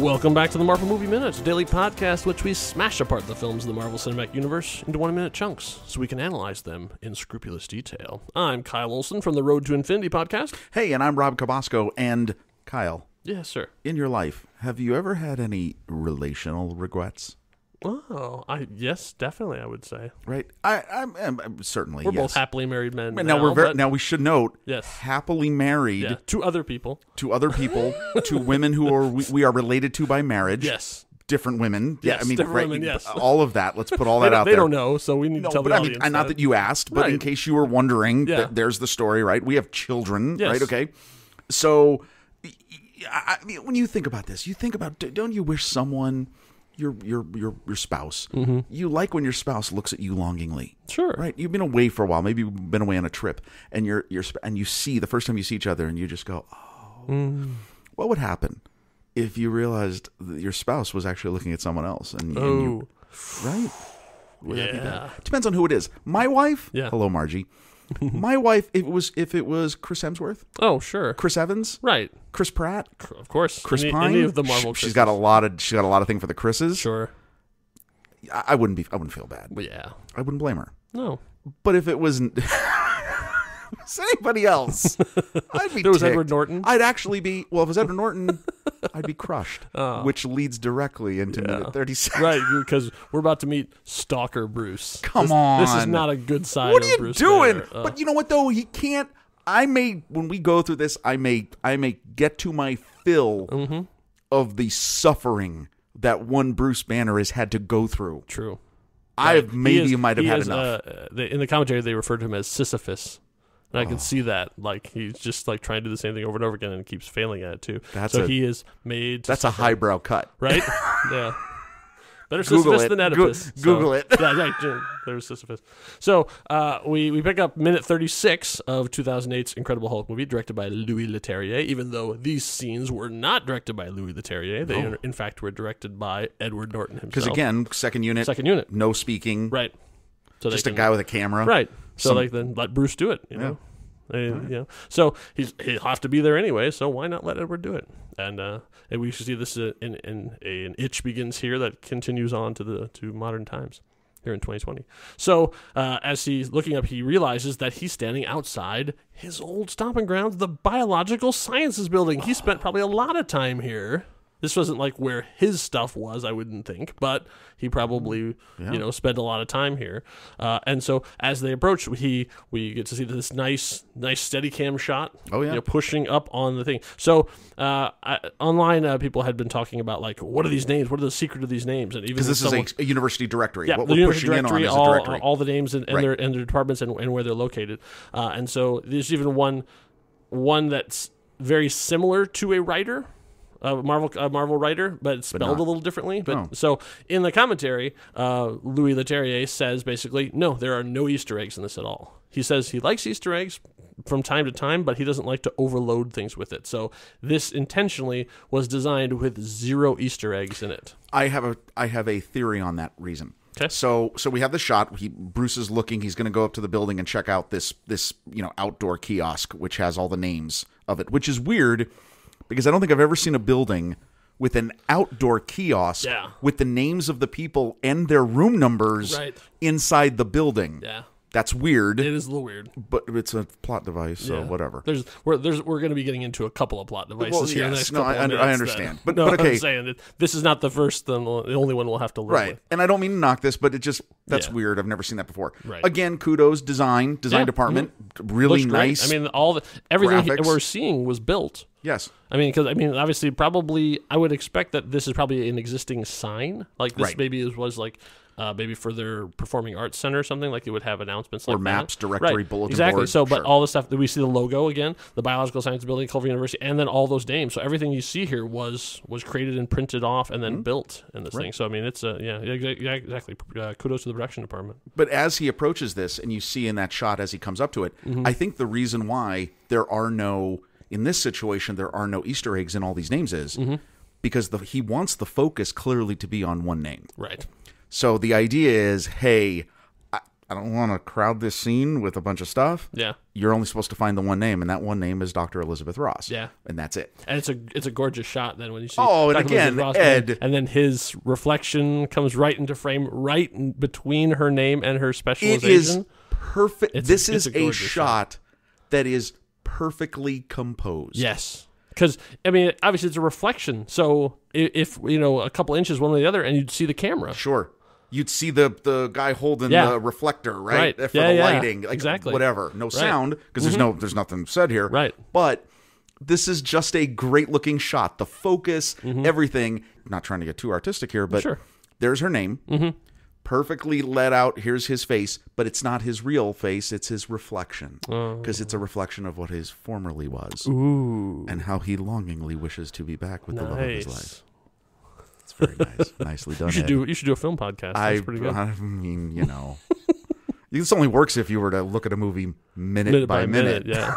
Welcome back to the Marvel Movie Minute, a daily podcast in which we smash apart the films in the Marvel Cinematic Universe into 1-minute chunks so we can analyze them in scrupulous detail. I'm Kyle Olson from the Road to Infinity podcast. Hey, and I'm Rob Cabasco. And Kyle. Yes, sir. In your life, have you ever had any relational regrets? Oh, yes, definitely, I would say. Right, I'm certainly. We're yes. both happily married men. Now we should note. Yes. Happily married to other people. To women who we are related to by marriage. Yes. Different women. Yes, different women, yes. All of that. Let's put all that out there. They don't know, so we need to tell the audience. Not that you asked, but right. In case you were wondering, there's the story, right? We have children, right? Okay. So, I mean, when you think about this, don't you wish someone... Your spouse. Mm-hmm. You like when your spouse looks at you longingly. Sure. Right? You've been away for a while. Maybe you've been away on a trip, and and you see the first time you see each other, and you just go, "Oh." What would happen if you realized that your spouse was actually looking at someone else? And you, right? Would that be bad? Depends on who it is. My wife. Yeah. Hello, Margie. My wife, if it was Chris Hemsworth. Oh, sure. Chris Evans. Right. Chris Pratt. Of course. Chris Pine. Any of the Marvel She's got a lot of thing for the Chris's. Sure. I wouldn't feel bad. Well, yeah. I wouldn't blame her. No. But if it was anybody else, I'd be If it was Edward Norton? I'd actually be, well, if it was Edward Norton, I'd be crushed, which leads directly into minute 36. Right, because we're about to meet Stalker Bruce. Come on. This is not a good side What of are you Bruce doing? Banner. But you know what, though? He can't, when we go through this, I may get to my fill of the suffering that one Bruce Banner has had to go through. True. You might have had enough. In the commentary, they refer to him as Sisyphus. And I can see that. Like, he's just like trying to do the same thing over and over again and keeps failing at it, too. He is made to That's suffer. a highbrow cut. Right? Yeah. Better Google Sisyphus than Oedipus. Google it. Yeah, right. There's Sisyphus. So we pick up minute 36 of 2008's Incredible Hulk movie, directed by Louis Leterrier, even though these scenes were not directed by Louis Leterrier. They, in fact, were directed by Edward Norton himself. Because, again, second unit. No speaking. Right. So just a guy with a camera. Right. So then let Bruce do it, you know? You know, so he'll have to be there anyway. So why not let Edward do it? And we should see this in an itch begins here that continues on to modern times here in 2020. So as he's looking up, he realizes that he's standing outside his old stomping grounds, the Biological Sciences Building. He spent probably a lot of time here. This wasn't like where his stuff was, I wouldn't think, but he probably, spent a lot of time here. And so as they approach, we get to see this nice Steadicam shot. Oh yeah, pushing up on the thing. So online, people had been talking about like, what are these names? What are the secret of these names? And even because this is a university directory. Yeah, what the we're university pushing directory, in on is a directory. All the names and their departments and where they're located. And so there's even one that's very similar to a writer. A Marvel writer, but it's spelled a little differently. But So in the commentary, Louis Leterrier says basically, no, there are no Easter eggs in this at all. He says he likes Easter eggs from time to time, but he doesn't like to overload things with it. So this intentionally was designed with 0 Easter eggs in it. I have a theory on that reason. Okay. So we have the shot. Bruce is looking. He's going to go up to the building and check out this outdoor kiosk, which has all the names of it, which is weird. Because I don't think I've ever seen a building with an outdoor kiosk with the names of the people and their room numbers inside the building. Yeah. That's weird. It is a little weird. But it's a plot device, so whatever. We're going to be getting into a couple of plot devices here in the next couple of minutes. I understand. But okay. I'm saying this is not the first, the only one we'll have to live with. And I don't mean to knock this, but that's weird. I've never seen that before. Right. Again, kudos, design department. Really nice. I mean, everything we're seeing was built. Yes. Obviously, probably, I would expect that this is probably an existing sign. Like this maybe was like maybe for their performing arts center or something, like it would have announcements like or maps, directory, bulletin exactly. board. So, but all the stuff that we see the logo again, the Biological Science Building, Culver University, and then all those names. So everything you see here was created and printed off and then built in this thing. So I mean, it's exactly. Kudos to the production department. But as he approaches this, and you see in that shot as he comes up to it, I think the reason why in this situation there are no Easter eggs in all these names is because he wants the focus clearly to be on one name. Right. So the idea is, hey, I don't want to crowd this scene with a bunch of stuff. Yeah. You're only supposed to find the one name, and that one name is Dr. Elizabeth Ross. Yeah. And that's it. And it's a gorgeous shot then when you see Oh, and Dr. again, Elizabeth Ross, Ed. and then his reflection comes right into frame, right in between her name and her specialization. It is perfect. This is a a shot that is perfectly composed. Yes. Because, I mean, obviously it's a reflection. So if a couple inches one way or the other, and you'd see the camera. Sure. You'd see the guy holding the reflector, right? For the lighting. Like, exactly. Whatever. No sound, because there's nothing said here. Right. But this is just a great looking shot. The focus, everything. Not trying to get too artistic here, but there's her name. Perfectly let out. Here's his face, but it's not his real face. It's his reflection, because it's a reflection of what his formerly was. Ooh. And how he longingly wishes to be back with the love of his life. It's very nice. Nicely done. You should do a film podcast. That's pretty good. I mean, this only works if you were to look at a movie minute by minute. Yeah.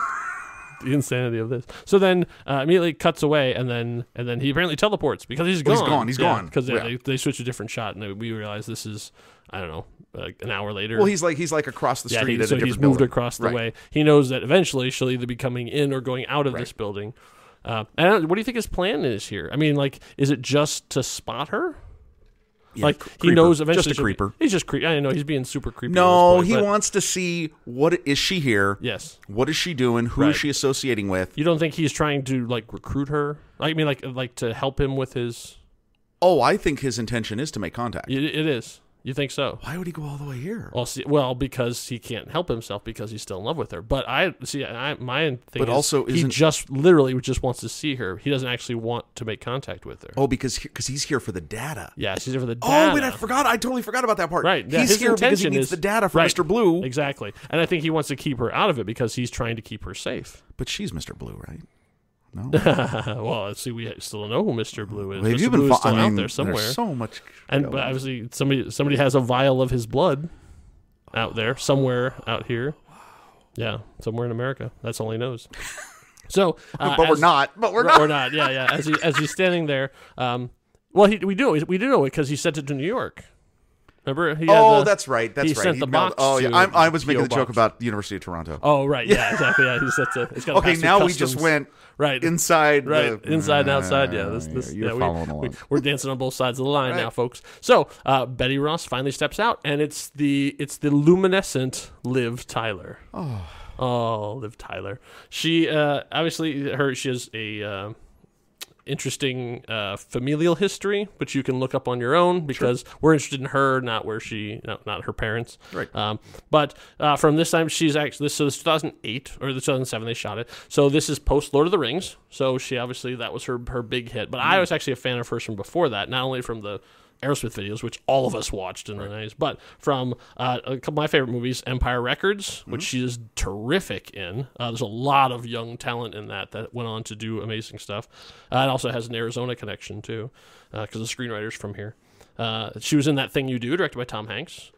The insanity of this. So then immediately cuts away, and then he apparently teleports because he's gone. He's gone. Because they switch a different shot, and we realize this is, I don't know, like an hour later. Well, he's like across the street. So he's moved across the way. He knows that eventually she'll either be coming in or going out of this building. And what do you think his plan is here? I mean, like, is it just to spot her? Yeah, like creeper. He knows eventually. Just a creeper. He's just creepy. I know he's being super creepy. No, at this point, he wants to see what is she here. Yes. What is she doing? Who is she associating with? You don't think he's trying to like recruit her? I mean, like to help him with his. Oh, I think his intention is to make contact. It is. You think so? Why would he go all the way here? Well, because he can't help himself because he's still in love with her. But my thing but is also he just literally just wants to see her. He doesn't actually want to make contact with her. Oh, because he's here for the data. Yeah, he's here for the data. Oh, wait, I totally forgot about that part. Right. Yeah, he's here because he needs the data for Mr. Blue. Exactly. And I think he wants to keep her out of it because he's trying to keep her safe. But she's Mr. Blue, right? No. Well, let's see. We still don't know who Mr. Blue is. Well, Mr. Blue is still out there somewhere. There's so much. And obviously, somebody has a vial of his blood out there somewhere out here. Wow. Yeah, somewhere in America. That's all he knows. So, but we're not. We're not. Yeah. As he's standing there, we do know it because he sent it to New York. Remember? That's right. That's he right. Sent the box. I was making the joke about the University of Toronto. Oh, right. Yeah, exactly. Yeah, he sent it. Okay, now we just went inside. Inside and outside. Yeah, you're following along. We're dancing on both sides of the line now, folks. So Betty Ross finally steps out, and it's the luminescent Liv Tyler. Oh, Liv Tyler. She obviously she has a interesting familial history, which you can look up on your own because we're interested in her, not her parents. Right. But from this time, she's actually this is 2008 or 2007 they shot it. So this is post Lord of the Rings. So she obviously that was her big hit. But I was actually a fan of hers from before that, not only from the Aerosmith videos, which all of us watched in the 90s, but from a couple of my favorite movies, Empire Records, which she is terrific in. There's a lot of young talent in that went on to do amazing stuff. It also has an Arizona connection, too, because the screenwriter's from here. She was in That Thing You Do, directed by Tom Hanks,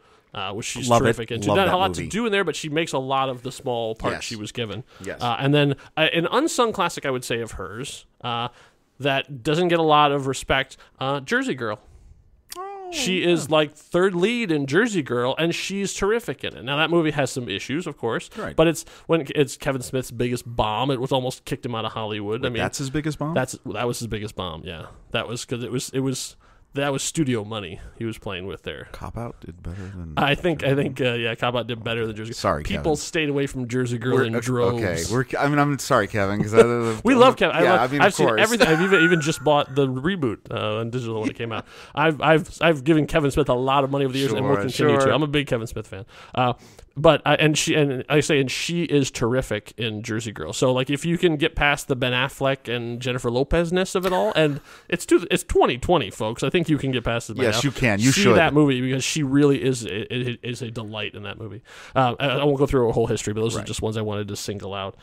which she's terrific in. She's not a lot to do in there, but she makes a lot of the small parts she was given. Yes. And then an unsung classic, I would say, of hers that doesn't get a lot of respect, Jersey Girl. She is like third lead in Jersey Girl, and she's terrific in it. Now, that movie has some issues, of course, but it's Kevin Smith's biggest bomb. It was almost kicked him out of Hollywood. Wait, that's his biggest bomb? That was his biggest bomb, yeah. That was because that was studio money he was playing with there. Cop Out did better than... I think, Cop Out did better than Jersey Girl. Sorry, People Kevin. Stayed away from Jersey Girl in droves. Okay, I'm sorry, Kevin. Because we love Kevin. I've seen everything. I've even just bought the reboot on digital when it came out. I've given Kevin Smith a lot of money over the years and will continue to. I'm a big Kevin Smith fan. She is terrific in Jersey Girl. So like if you can get past the Ben Affleck and Jennifer Lopez-ness of it all, and it's 2020, folks. I think you can get past it. Yes, you can. You see should that movie because she really is a delight in that movie. I won't go through a whole history, but those are just ones I wanted to single out.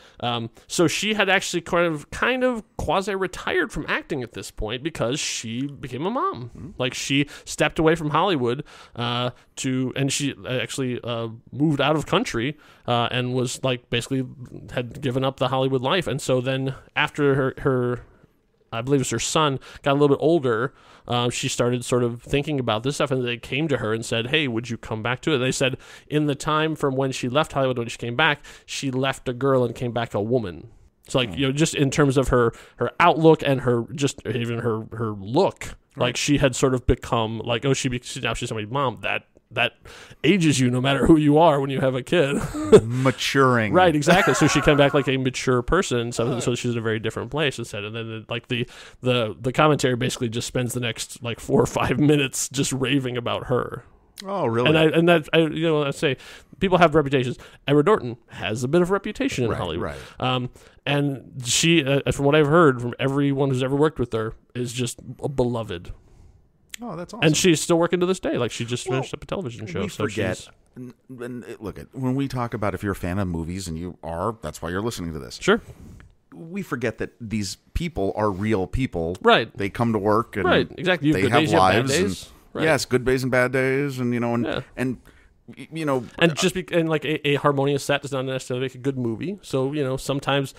So she had actually kind of quasi retired from acting at this point because she became a mom. Mm-hmm. Like she stepped away from Hollywood and she actually moved out of country and was like basically had given up the Hollywood life. And so then after her I believe it was her son, got a little bit older, she started sort of thinking about this stuff, and they came to her and said, hey, would you come back to it? And they said in the time from when she left Hollywood when she came back, she left a girl and came back a woman. So like, just in terms of her outlook and her just even her look, like she had sort of become like, now she's somebody's mom. That ages you no matter who you are when you have a kid. Maturing. Right, exactly. So she came back like a mature person, so she's in a very different place instead. And then like the commentary basically just spends the next like 4 or 5 minutes just raving about her. Oh, really? And I say people have reputations. Edward Norton has a bit of a reputation in Hollywood. Right. And she, from what I've heard from everyone who's ever worked with her, is just beloved. Oh, that's awesome. And she's still working to this day. Like she just finished up a television show. We forget. And look, when we talk about if you're a fan of movies, and you are, that's why you're listening to this. Sure. We forget that these people are real people. Right. They come to work and exactly. they have lives. Right. Yes, good days and bad days, and like a harmonious set does not necessarily make a good movie. So sometimes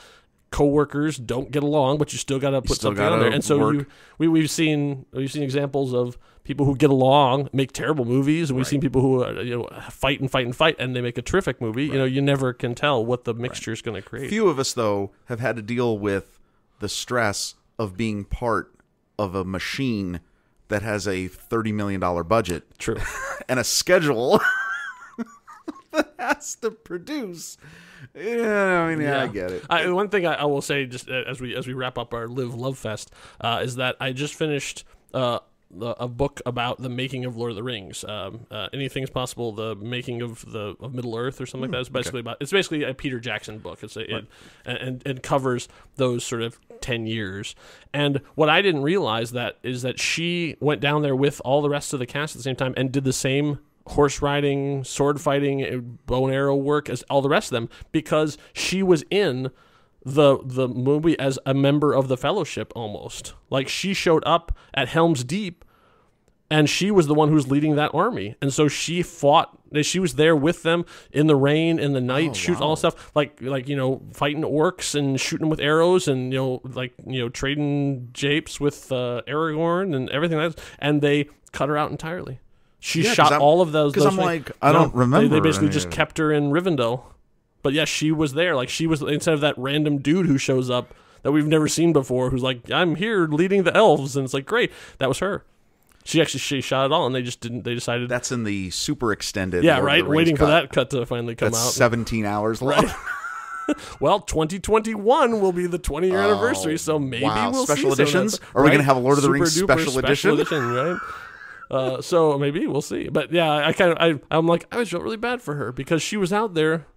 coworkers don't get along, but you still got to put something on there. And so we've seen examples of people who get along make terrible movies, and we've seen people who fight, and they make a terrific movie. Right. You never can tell what the mixture is going to create. Few of us though have had to deal with the stress of being part of a machine that has a $30 million budget. True. And a schedule that has to produce. Yeah, I get it. One thing I will say, just as we wrap up our Live Love Fest, is that I just finished a book about the making of Lord of the Rings. Anything is possible. The making of Middle Earth or something like that. It's basically a Peter Jackson book. It covers those sort of 10 years. And what I didn't realize is that she went down there with all the rest of the cast at the same time and did the same horse riding, sword fighting, bow and arrow work as all the rest of them, because she was in the movie as a member of the Fellowship almost. Like she showed up at Helm's Deep and she was the one who was leading that army. And so she fought, she was there with them in the rain, in the night, shooting all stuff, like fighting orcs and shooting them with arrows and trading japes with Aragorn and everything like that. And they cut her out entirely. She shot all of those. Because I don't remember. They basically just kept her in Rivendell. But yeah, she was there. Like she was, instead of that random dude who shows up that we've never seen before, who's like, I'm here leading the elves. And it's like, great. That was her. She shot it all, and they just didn't. They decided that's in the super extended. Yeah, right. Waiting for that cut to finally come out. 17 hours long. Right. Well, 2021 will be the 20-year anniversary, so maybe we'll special see editions. Are we going to have a Lord of the Rings special edition? Right. So maybe we'll see. But yeah, I'm like, I felt really bad for her because she was out there,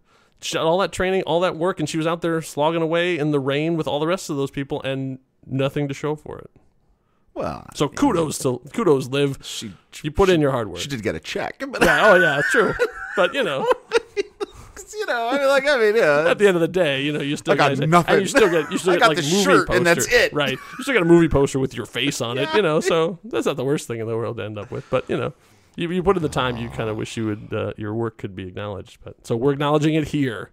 she had all that training, all that work, and she was out there slogging away in the rain with all the rest of those people, and nothing to show for it. Well, so kudos, Liv. You put in your hard work. She did get a check. But yeah, true. But at the end of the day, you still got nothing. And you still get like the movie shirt, poster, and that's it. Right? You still got a movie poster with your face on it. So that's not the worst thing in the world to end up with. But you put in the time, you kind of wish you would your work could be acknowledged. But so we're acknowledging it here.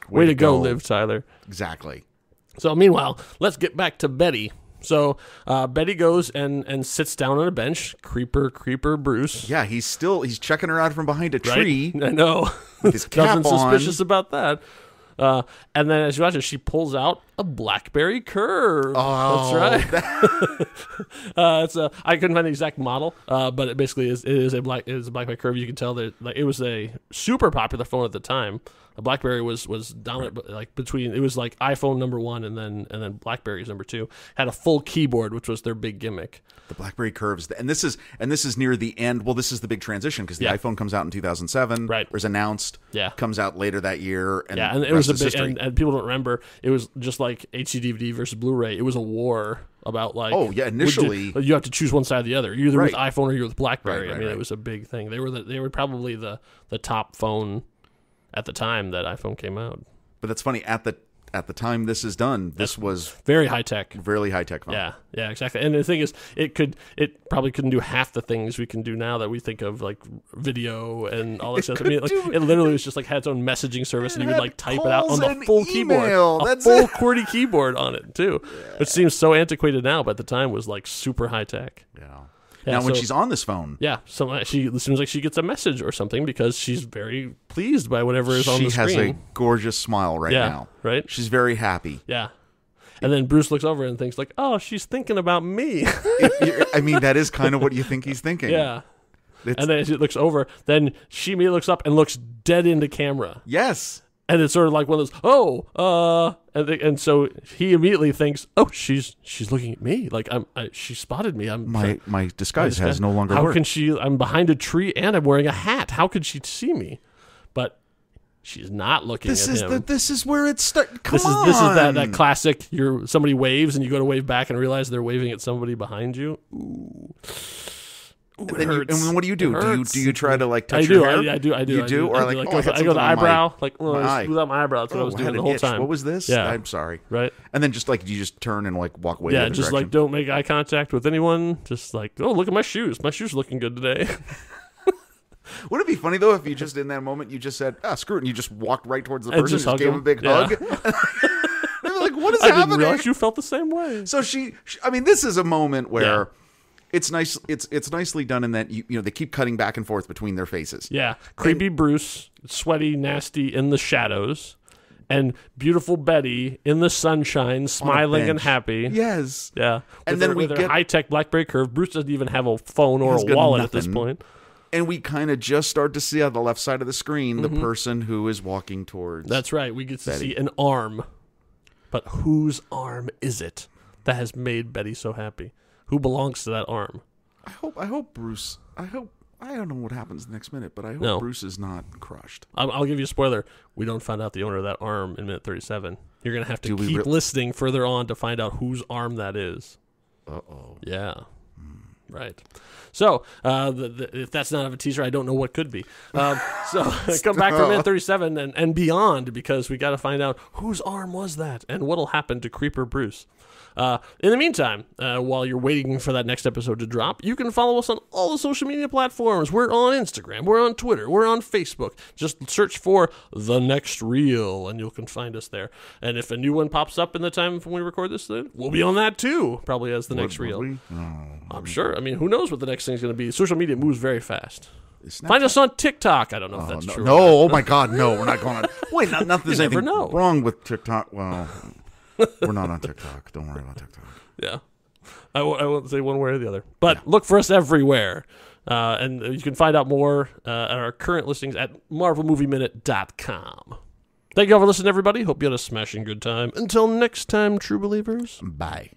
Way to go, Liv Tyler. Exactly. So meanwhile, let's get back to Betty. So Betty goes and sits down on a bench. Creeper Bruce. Yeah, he's checking her out from behind a tree. Right? I know. With his cap Nothing on. suspicious about that. And then as you watch it, she pulls out a BlackBerry Curve. Oh, that's right. I couldn't find the exact model, but it basically is a BlackBerry Curve. You can tell that it was a super popular phone at the time. A BlackBerry was dominant, it was like iPhone number 1 and then BlackBerry's number 2. Had a full keyboard, which was their big gimmick. The BlackBerry Curves, and this is near the end. Well, this is the big transition because the iPhone comes out in 2007. Right, was announced. Yeah, comes out later that year. And and it was a big. And people don't remember. It was just like HD DVD versus Blu-ray. It was a war about initially you have to choose one side or the other. You're either with iPhone or you're with BlackBerry. Right, it was a big thing. They were probably the top phone at the time that iPhone came out. But that's funny, at at the time this is done, this was very high tech. really high tech phone. Yeah, exactly. And the thing is, it probably couldn't do half the things we can do now that we think of, like video and all that stuff. I mean, like, it literally was just like had its own messaging service, and you would like type it out on the full keyboard, a full QWERTY keyboard on it too, which seems so antiquated now, but at the time was like super high tech. Now, when she's on this phone, it seems like she gets a message or something because she's very pleased by whatever is on the screen. She has a gorgeous smile right now. Right? She's very happy. Yeah. And then Bruce looks over and thinks like, oh, she's thinking about me. I mean, that is kind of what you think he's thinking. Yeah. And then as he looks over, then she immediately looks up and looks dead into camera. Yes. And it's sort of like one of those, and so he immediately thinks, oh, she's looking at me, like she spotted me. My disguise has no longer worked. How can she? I'm behind a tree and I'm wearing a hat. How could she see me? But she's not looking at him. This is where it starts. This is that classic. Somebody waves and you go to wave back and realize they're waving at somebody behind you. Ooh. Ooh, and what do you do? Do you try to like touch I do, your hair? I do. You do? Or like, I go to the eyebrow. Like, smooth out my eyebrow. That's what I was doing the whole time. What was this? Yeah. I'm sorry. Right. And then just like, you just turn and like walk away. Yeah, just like don't make eye contact with anyone. Just like, oh, look at my shoes. My shoes are looking good today. Wouldn't it be funny though if you just in that moment you just said, screw it, and you just walked right towards the person and just gave him a big hug? They'd be like, what is happening? I didn't realize you felt the same way. So I mean, this is a moment where it's nice. It's nicely done in that you know they keep cutting back and forth between their faces. Yeah, creepy Bruce, sweaty, nasty in the shadows, and beautiful Betty in the sunshine, smiling and happy. Yes. Yeah. And then with her high-tech BlackBerry Curve. Bruce doesn't even have a phone or a wallet at this point. And we kind of just start to see on the left side of the screen the person who is walking towards. That's right. We get to Betty. see an arm. But whose arm is it that has made Betty so happy? Who belongs to that arm? I hope Bruce. I don't know what happens next minute, but I hope Bruce is not crushed. I'll give you a spoiler. We don't find out the owner of that arm in minute 37. You're going to have to keep listening further on to find out whose arm that is. Uh-oh. Yeah. Right. So, if that's not a teaser, I don't know what could be. So, come back for minute 37 and beyond, because we got to find out whose arm was that and what'll happen to Creeper Bruce. In the meantime, while you're waiting for that next episode to drop, you can follow us on all the social media platforms. We're on Instagram, we're on Twitter, we're on Facebook. Just search for The Next Reel, and you can find us there. And if a new one pops up in the time when we record this, then we'll be on that too, probably as The Next Reel. I'm sure. I mean, who knows what the next thing's going to be? Social media moves very fast. Find us on TikTok. I don't know if that's true. No, oh my God, no, we're not going on. Wait, not there's anything wrong with TikTok. Well, we're not on TikTok. Don't worry about TikTok. Yeah. I won't say one way or the other. But look for us everywhere. And you can find out more at our current listings at marvelmovieminute.com. Thank you all for listening, everybody. Hope you had a smashing good time. Until next time, true believers. Bye.